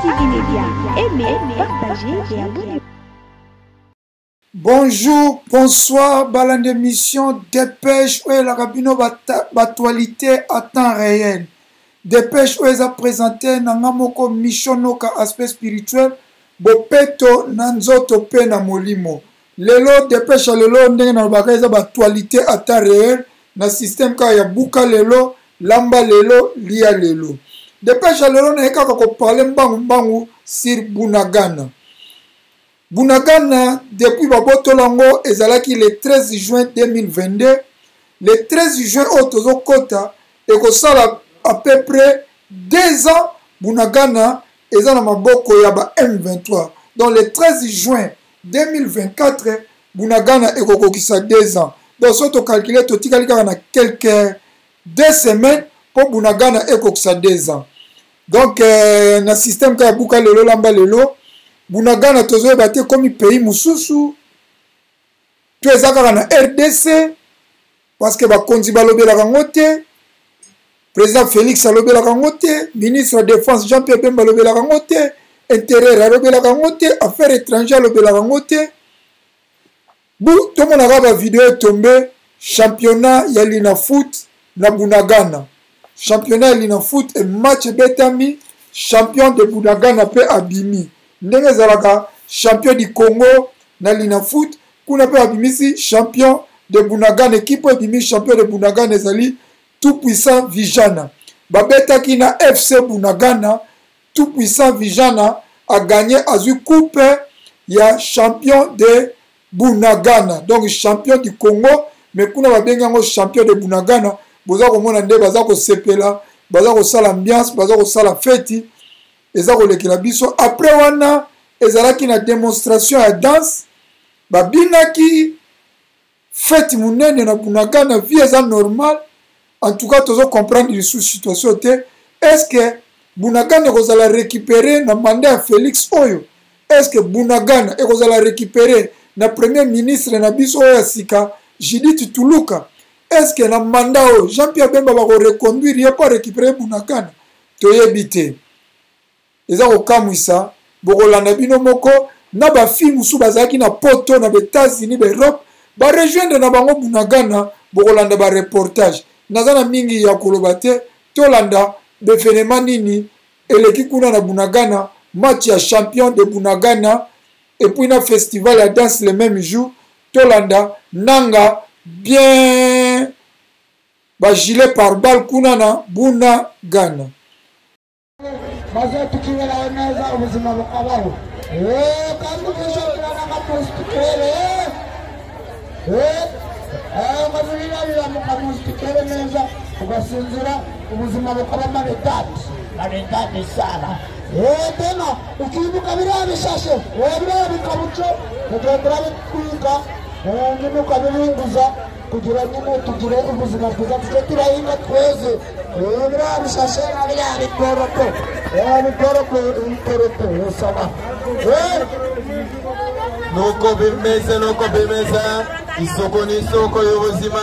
ACTV Média. Aimez, partagez et abonnez-vous. Bonjour, bonsoir, balade d'émission Dépêche où la rabino actualité à temps réel. Dépêche où a présenté nangamoko missionoka aspect spirituel bopeto nanzoto pe na molimo. Lelo dépêche lelo ndenge na bakeza actualité à temps réel na système ka ya buka lelo lamba lelo lia lelo. Dépêche lelo na ekaka ko parler mbangu sur Bunagana. Bunagana, depuis Babotolango, ezalaki le 13 juin 2022. Le 13 juin, au Tozo Kota, et que ça à peu près 2 ans, Bunagana, ezana maboko yaba M23. Donc le 13 juin 2024, Bunagana est kokokisa 2 ans. Donc si on calcule, tout a quelques 2 semaines pour Bunagana est kokokisa 2 ans. Donc, dans le système ka buka lelo lamba lelo, Bunagana tozo bate comme pays mususu to ezaka na RDC parce que bakonzi balobela kangote président Félix alobela kangote ministre de défense Jean-Pierre Bemba alobela kangote intérieur alobela kangote affaires étrangères alobela kangote bu to mona ba vidéo tombé championnat ya Lina Foot na Bunagana championnat ya Lina Foot et match betami champion de Bunagana pe abimi ndenge zalaka champion du Congo na Lina Foot kuna pe abimisi champion de Bunagana équipe abimi champion de Bunagana ezali tout puissant Vijana babetaki na FC Bunagana tout puissant Vijana a gagné azu coupe ya champion de Bunagana donc champion du Congo mais kuna babenga ngo champion de Bunagana boza komona nde baza ko sepela baza ko sala ambiance baza ko sala fête eza kolekela biso après wana ezalaki na démonstration ya danse babinaki fête munene na Bunagana vie eza normal en tout cas tozo comprendre lisusu situation te est-ce que Bunagana ekozala récupérer na mandat ya Félix oyo est-ce que Bunagana ekozala récupérer na premier ministre na biso oyo ya sika Judith Tuluka est-ce que na mandat oyo Jean-Pierre Bemba bako reconduire ye pas récupérer Bunagana toyebi te eza kokamwisa bokolanda bino moko na bafi musu bazalaki na poto na États-Unis Europe ba rejoindre na bango Bunagana bokolanda ba reportage naza na mingi ya koloba te tolanda befenema nini eleki kuna na Bunagana match ya champion de Bunagana et puis na festival ya danse le même jour tolanda nanga bien ba gilet par balle kuna na Bunagana. Maze tukiwela neza ubuzima bukabaho kandi kishobora nakamustikere mazulira mukamustikere neza ugasinzira ubuzima bukaba maritati sana tena ukibuka biriya bishashe biriya bikabuco ugendera bitwika n'inuka biringuza kugira nyine tugire ubuzima bwiza tujye turahinga tweze biriya bishashe na biriya bikoropo bikoropo sana nuko bimeze isoko ni isoko y'ubuzima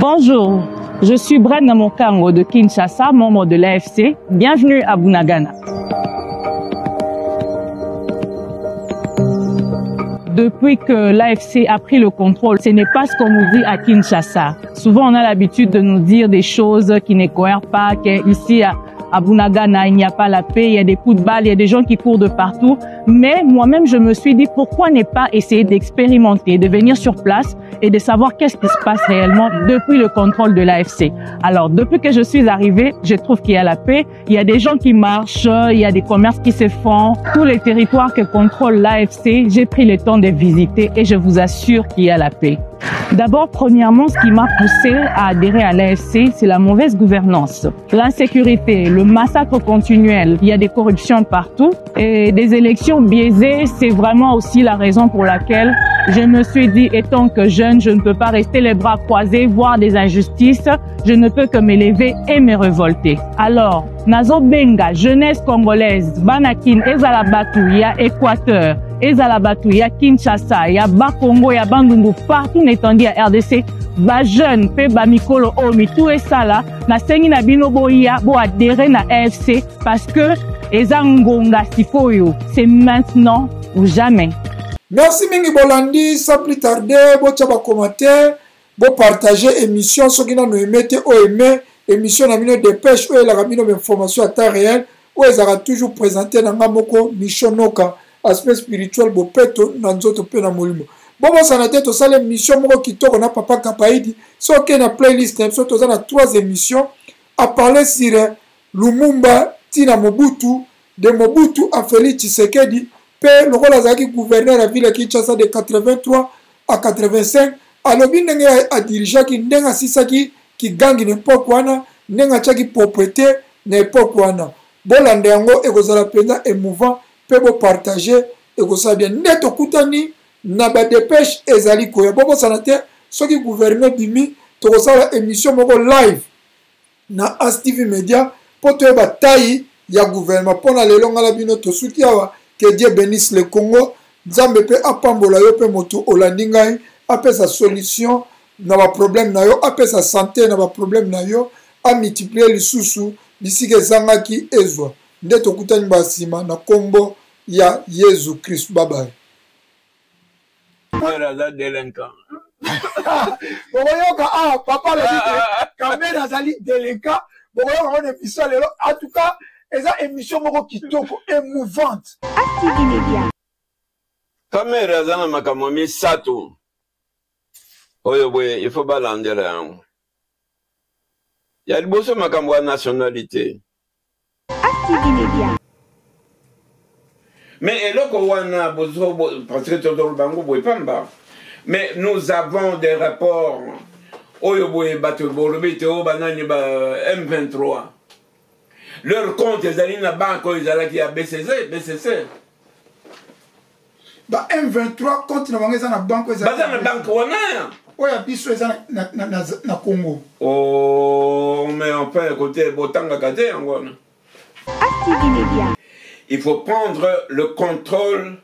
Bonjour, je suis Brenda Mokango de Kinshasa, membre de l'AFC. Bienvenue à Bunagana. Depuis que l'AFC a pris le contrôle, ce n'est pas ce qu'on nous dit à Kinshasa. Souvent, on a l'habitude de nous dire des choses qui ne cohèrent pas, qu'ici à Bunagana, il n'y a pas la paix, il y a des coups de balle, il y a des gens qui courent de partout. Mais moi-même, je me suis dit, pourquoi ne pas essayer d'expérimenter, de venir sur place et de savoir qu'est-ce qui se passe réellement depuis le contrôle de l'AFC. Alors, depuis que je suis arrivée, je trouve qu'il y a la paix, il y a des gens qui marchent, il y a des commerces qui se font. Tous les territoires que contrôle l'AFC, j'ai pris le temps de visiter et je vous assure qu'il y a la paix. D'abord, premièrement, ce qui m'a poussé à adhérer à l'AFC, c'est la mauvaise gouvernance, l'insécurité, le massacre continuel. Il y a des corruptions partout et des élections biaisées. C'est vraiment aussi la raison pour laquelle je me suis dit, étant que jeune, je ne peux pas rester les bras croisés, voir des injustices. Je ne peux que m'élever et me révolter. Alors, Nazo Benga, jeunesse congolaise, Banakin, Ezalabatu, il y a Équateur, Ezalabatu, il y a Kinshasa, il y a Bakongo, il y a Bandungu, partout n'étendit à RDC, ba jeune, pe ba mikolo, omi, tout et ça là, na sengi na bino boya, bo adhérer na AFC, parce que Ezangonga Sikoyo, c'est maintenant ou jamais. Merci Mingi Bolandi, sans plus tarder, bo tchaba commentaire, bo partager émission, ceux qui n'ont aimé, émission na mino dépêche, ou la ramino d'information à temps réel, ou ils aura toujours présenté dans Mamoko, Mission Noka, aspect spirituel, bo peto, nanzoto pe na molimo. Bon, ça n'a été ça l'émission, moi qui tourne, on a Papa Kapaïdi, so que na playlist, so to na 3 émissions, à parler sur Lumumba, Tina Mobutu, de Mobutu à Félix Tshisekedi, le rôle azaki gouverneur de la ville de Kinshasa de 83 à 85 alobi ndenge a dirigé ki ndenga sisaki ki gangi n'importe quoi ndenga chaki propriété n'importe quoi bolande yango ekozala penza émouvant pe bo partager ekozala bien neto kutani na ba dépêche ezali koya bobo sanate soki gouverneur bimi tokosala émission moko live na ASTV Media po toyeba taille ya gouvernement pona lelo ngala bino tosuki awa. Que Dieu bénisse le Congo. Nzambe pe apambola yo pe moto olandi ngai apesa sa solution na ba problème na yo apesa sa santé na ba problème na yo a multiplier lisusu bisike zangaki ezwa nde tokutani basima na kombo ya Yesu Christ. Bye bye. Papa le dit caméra zali délinquant bokoyoka on émission lelo en tout cas. Et ça, émission kitoko émouvante. ASTV Media. Kamera zana makamomi sato. Oyo boye, il faut balandera yango. Ya liboso makambo ya nationalité. ASTV Media. Mais eloko wana bozo parce que todo bango boye pamba. Mais nous avons des rapports. Oyo boye bato bolobite o banani ba M23. Leur compte, ils allaient dans la banque, ils allaient à BCC. Bah, M23, compte dans la banque, ils allaient à la banque. Oui, à Bissou, ils allaient na Congo. Oh, mais on peut écouter Botanga Kate. Il faut prendre le contrôle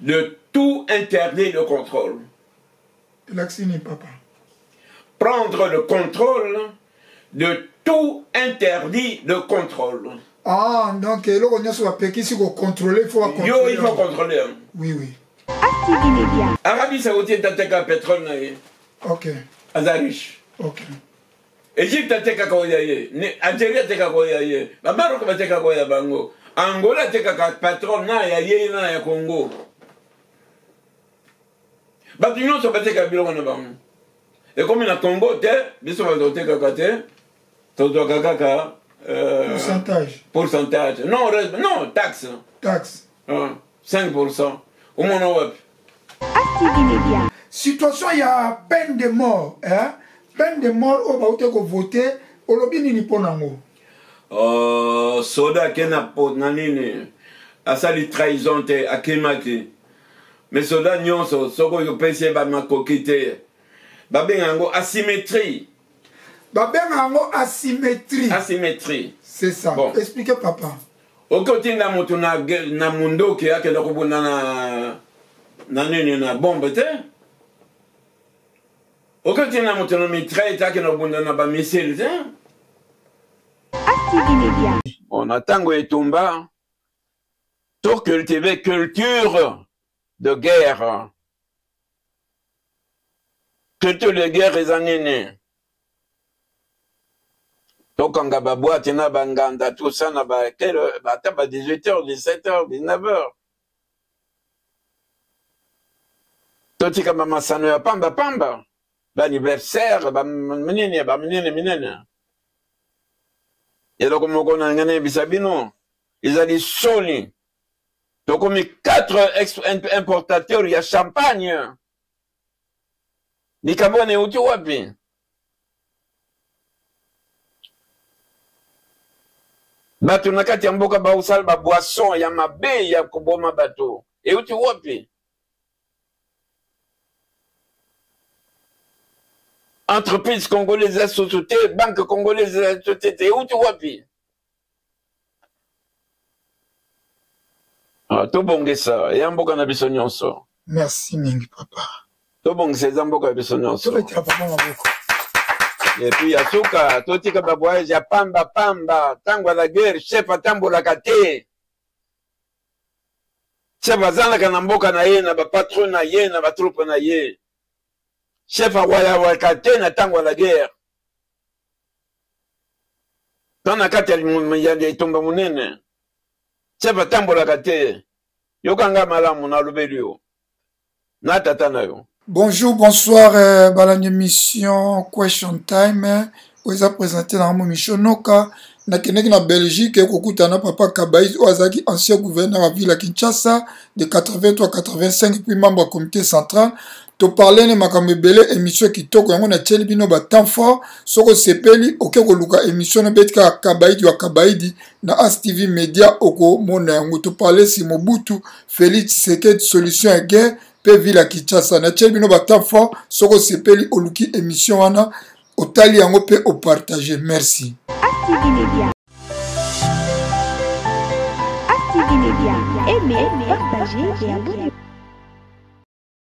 de tout interdit de contrôle. L'accine, papa. Prendre le contrôle de tout interdit de contrôle. Ah, donc, il faut contrôler, il faut contrôler. Il faut contrôler. Oui, oui. ASTV Media. Arabie Saoudite a teka pétrole. Ok. Azarish. Ok. Égypte a teka koyaye. Algérie a teka koyaye. Maroc a teka koyaye bango. Angola a teka pétrole na yaye na ya Congo. Batunion so bateka biloko na bango. Et comme na Congo te, biso ba teka kate. Pourcentage. Non, taxe. Taxe. 5%. Au moins, ASTV Media. Situation, il y a peine de mort. Hein? Peine de mort, on va voter. On va bien niponango. Soda kena pot nanini. Asali trahison te akemaki. Mais soda nyonso, soko yo pese ba makokite. Babengango asymétrie. Asymétrie. Asymétrie. C'est ça. Bon. Expliquez, papa. Au côté de na mundo qui a que na bombe te. Okati na motono mitraille taki na bunda na ba missile hein. Active Média. On attend etumba. To cultiver culture de guerre. Culture de guerre ezanene. To kanga ba boîte na banganda tout ça na ba quel ba 18h, 17h, 19h. To tika mama sano ya pamba pamba. Ba anniversaire ba menene. Et donc, on a gagné Bisabino. Ils ont dit Sony. Donc, on a mis 4 importateurs, il y a champagne. Ni Kabone et Utiwapi. Bato nakati mboka ba usal ba boisson, ya mabe, ya kuboma bato. Et Utiwapi. Entreprise congolaise à société, banque congolaise à société, où tu vois puis? Ah, tout bon que ça, et un bon qu'on a besoin de ça. Merci Mingi papa. Tout bon que c'est un bon qu'on a besoin de ça. Tout le papa m'a beaucoup. Et puis à Souka, tout tika baboye, ya pamba, tango la guerre, chef à tambo la kate. Chef à zana kanamboka na ye, na ba patron na ye, na ba troupe na ye. Chef à Wakate na tango la guerre. Dans la carte, il y a des tombes monene. Chef à tambo la kate. Yokanga malamu na lubelio. Na tatana yo. Bonjour, bonsoir, dans l'émission Question Time. Vous avez présenté dans mon mission Noka. Na Keneki na Belgique, Kokutana Papa Kabaïs, Oazaki, ancien gouverneur à Ville à Kinshasa, de 83 à 85, puis membre du comité central. To parler ne makambe bele émission qui toko yango na tcheli bino ba temps fort soko sepeli oke ko luka émission na betka Kabaidi wa Kabaidi na ASTV Media oko mona yango to parler si Mobutu Félix Tshisekedi solution à guerre pe Ville Kinshasa na tcheli bino ba temps fort soko sepeli oluki émission wana otali yango pe o partager merci. Active Média. Active Média. Aimez, partagez et abonnez-vous.